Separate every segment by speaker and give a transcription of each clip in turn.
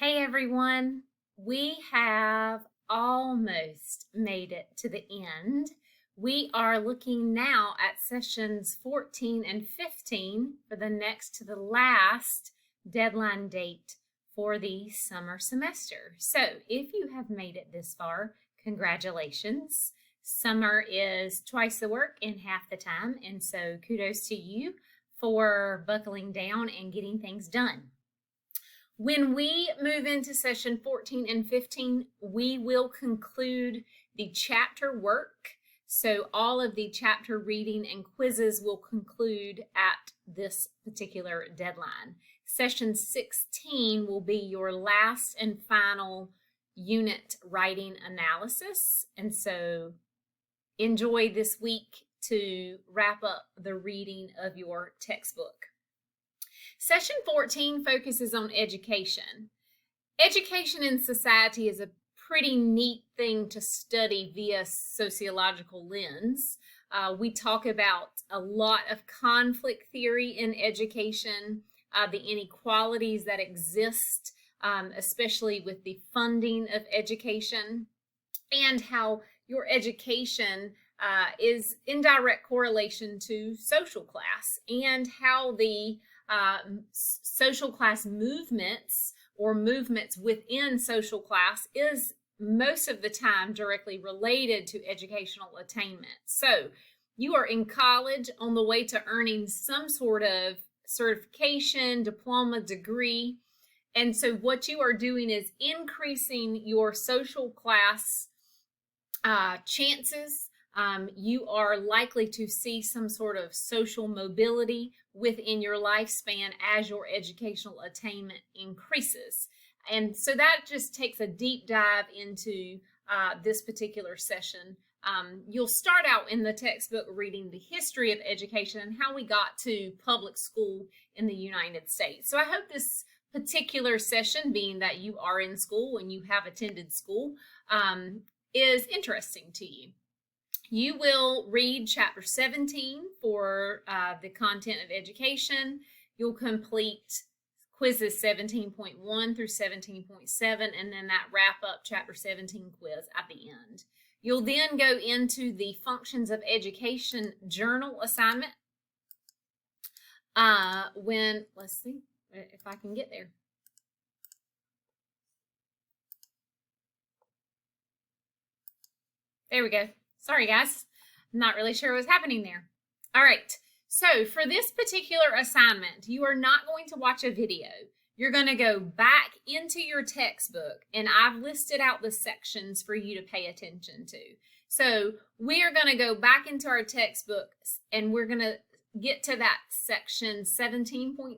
Speaker 1: Hey everyone, we have almost made it to the end. We are looking now at sessions 14 and 15 for the next to the last deadline date for the summer semester. So if you have made it this far, congratulations. Summer is twice the work in half the time, and so kudos to you for buckling down and getting things done. When we move into session 14 and 15, we will conclude the chapter work. So all of the chapter reading and quizzes will conclude at this particular deadline. Session 16 will be your last and final unit writing analysis. And so enjoy this week to wrap up the reading of your textbook. Session 14 focuses on education. Education in society is a pretty neat thing to study via sociological lens. We talk about a lot of conflict theory in education, the inequalities that exist, especially with the funding of education, and how your education is in direct correlation to social class, and how the social class movements or movements within social class is most of the time directly related to educational attainment. So you are in college on the way to earning some sort of certification, diploma, degree. And so what you are doing is increasing your social class chances. You are likely to see some sort of social mobility within your lifespan as your educational attainment increases. And so that just takes a deep dive into this particular session. You'll start out in the textbook reading the history of education and how we got to public school in the United States. So I hope this particular session, being that you are in school and you have attended school, is interesting to you. You will read chapter 17 for the content of education. You'll complete quizzes 17.1 through 17.7, and then that wrap up chapter 17 quiz at the end. You'll then go into the functions of education journal assignment. Let's see if I can get there. There we go. Sorry, guys. I'm not really sure what's happening there. All right. So for this particular assignment, you are not going to watch a video. You're going to go back into your textbook, and I've listed out the sections for you to pay attention to. So we are going to go back into our textbooks, and we're going to get to that section 17.3,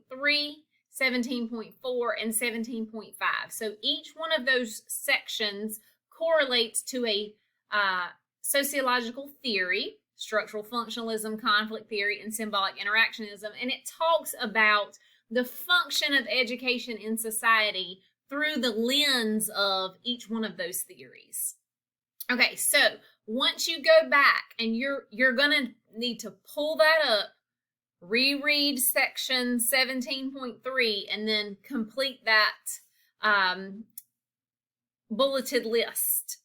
Speaker 1: 17.4, and 17.5. So each one of those sections correlates to a sociological theory, structural functionalism, conflict theory, and symbolic interactionism, and it talks about the function of education in society through the lens of each one of those theories. Okay, so once you go back, and you're gonna need to pull that up, reread section 17.3, and then complete that bulleted list.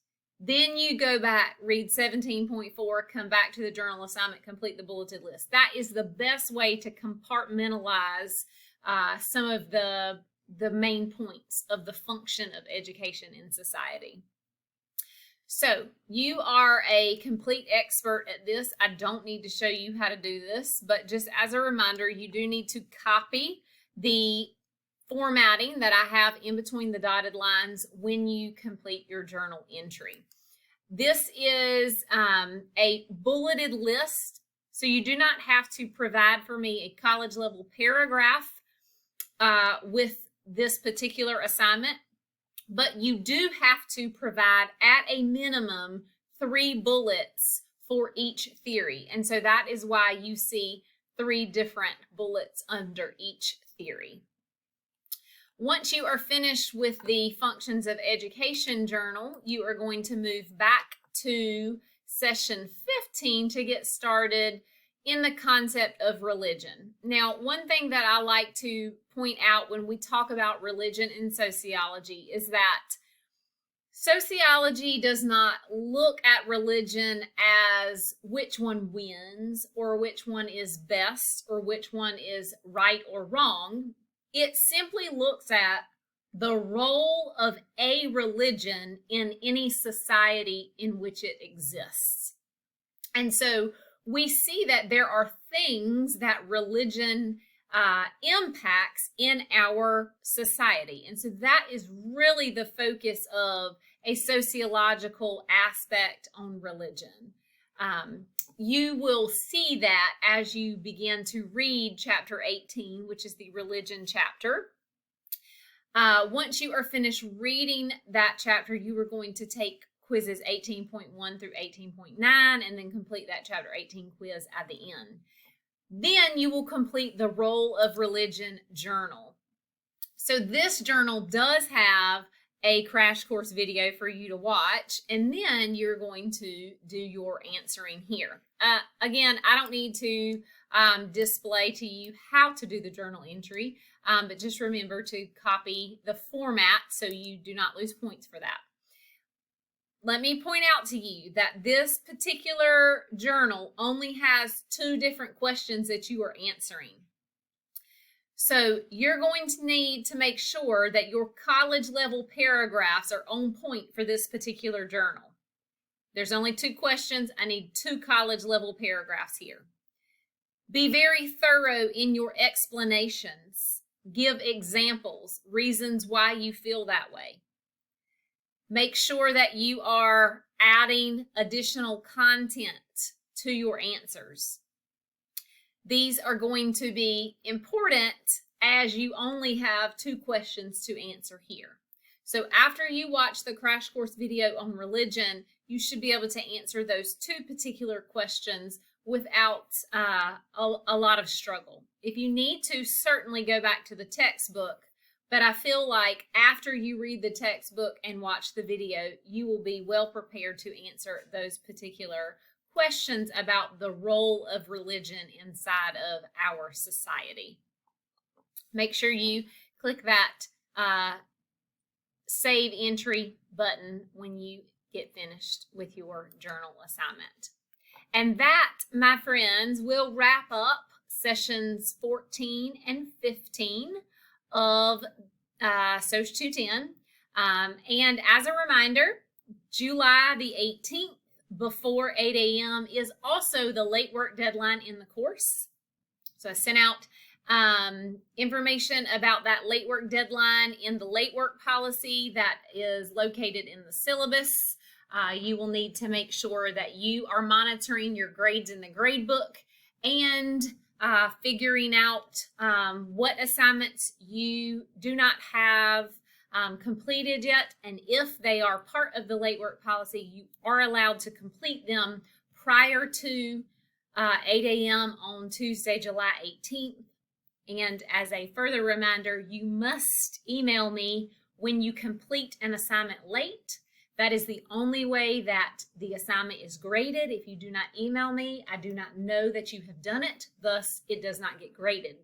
Speaker 1: Then you go back, read 17.4, come back to the journal assignment, complete the bulleted list. That is the best way to compartmentalize some of the main points of the function of education in society. So you are a complete expert at this. I don't need to show you how to do this, but just as a reminder, you do need to copy the formatting that I have in between the dotted lines when you complete your journal entry. This is a bulleted list, so you do not have to provide for me a college level paragraph with this particular assignment, but you do have to provide at a minimum 3 bullets for each theory. And so that is why you see 3 different bullets under each theory. Once you are finished with the functions of education journal, you are going to move back to session 15 to get started in the concept of religion. Now, one thing that I like to point out when we talk about religion and sociology is that sociology does not look at religion as which one wins or which one is best or which one is right or wrong. It simply looks at the role of a religion in any society in which it exists. And so we see that there are things that religion impacts in our society. And so that is really the focus of a sociological aspect on religion. You will see that as you begin to read chapter 18, which is the religion chapter. Once you are finished reading that chapter, you are going to take quizzes 18.1 through 18.9 and then complete that chapter 18 quiz at the end. Then you will complete the Role of Religion journal. So this journal does have a crash course video for you to watch, and then you're going to do your answering here. Again, I don't need to display to you how to do the journal entry, but just remember to copy the format so you do not lose points for that. Let me point out to you that this particular journal only has 2 different questions that you are answering. So you're going to need to make sure that your college level paragraphs are on point for this particular journal. There's only 2 questions. I need 2 college level paragraphs here. Be very thorough in your explanations. Give examples, reasons why you feel that way. Make sure that you are adding additional content to your answers. These are going to be important as you only have 2 questions to answer here. So after you watch the crash course video on religion, you should be able to answer those 2 particular questions without a lot of struggle. If you need to, certainly go back to the textbook. But I feel like after you read the textbook and watch the video, you will be well prepared to answer those particular questions about the role of religion inside of our society. Make sure you click that save entry button when you get finished with your journal assignment. And that, my friends, will wrap up sessions 14 and 15 of SOC 210. And as a reminder, July the 18th before 8 a.m. is also the late work deadline in the course. So I sent out information about that late work deadline in the late work policy that is located in the syllabus. You will need to make sure that you are monitoring your grades in the grade book and figuring out what assignments you do not have completed yet, and if they are part of the late work policy, you are allowed to complete them prior to 8 a.m. on Tuesday, July 18th. And as a further reminder, you must email me when you complete an assignment late. That is the only way that the assignment is graded. If you do not email me, I do not know that you have done it, thus it does not get graded.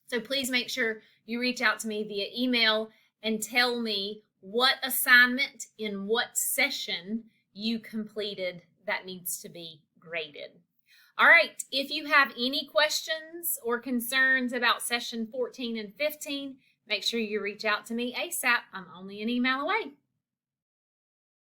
Speaker 1: So please make sure you reach out to me via email and tell me what assignment in what session you completed that needs to be graded. All right, if you have any questions or concerns about session 14 and 15, make sure you reach out to me ASAP. I'm only an email away.